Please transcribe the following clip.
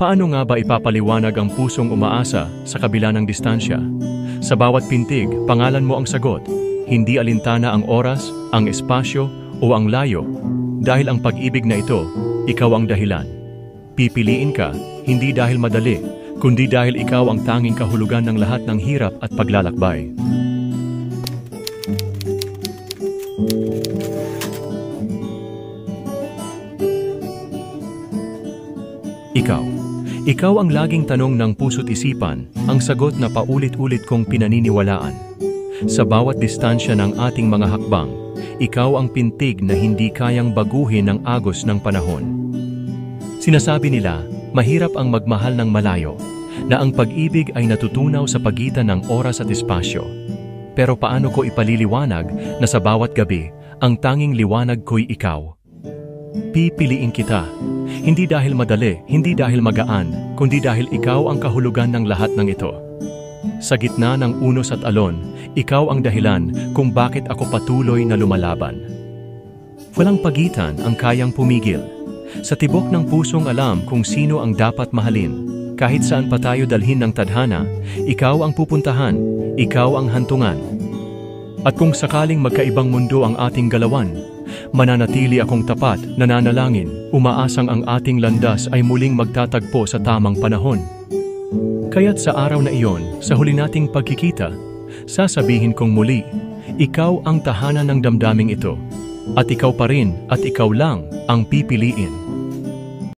Paano nga ba ipapaliwanag ang pusong umaasa sa kabila ng distansya? Sa bawat pintig, pangalan mo ang sagot. Hindi alintana ang oras, ang espasyo, o ang layo. Dahil ang pag-ibig na ito, ikaw ang dahilan. Pipiliin ka, hindi dahil madali, kundi dahil ikaw ang tanging kahulugan ng lahat ng hirap at paglalakbay. Ikaw ang laging tanong ng puso't isipan, ang sagot na paulit-ulit kong pinaniniwalaan. Sa bawat distansya ng ating mga hakbang, ikaw ang pintig na hindi kayang baguhin ng agos ng panahon. Sinasabi nila, mahirap ang magmahal ng malayo, na ang pag-ibig ay natutunaw sa pagitan ng oras at espasyo. Pero paano ko ipaliliwanag na sa bawat gabi, ang tanging liwanag ko'y ikaw? Pipiliin kita. Hindi dahil madali, hindi dahil magaan, kundi dahil ikaw ang kahulugan ng lahat ng ito. Sa gitna ng unos at alon, ikaw ang dahilan kung bakit ako patuloy na lumalaban. Walang pagitan ang kayang pumigil. Sa tibok ng pusong alam kung sino ang dapat mahalin. Kahit saan pa tayo dalhin ng tadhana, ikaw ang pupuntahan, ikaw ang hantungan. At kung sakaling magkaibang mundo ang ating galawan, mananatili akong tapat, nananalangin, umaasang ang ating landas ay muling magtatagpo sa tamang panahon. Kaya't sa araw na iyon, sa huli nating pagkikita, sasabihin kong muli, ikaw ang tahanan ng damdaming ito. At ikaw pa rin, at ikaw lang ang pipiliin.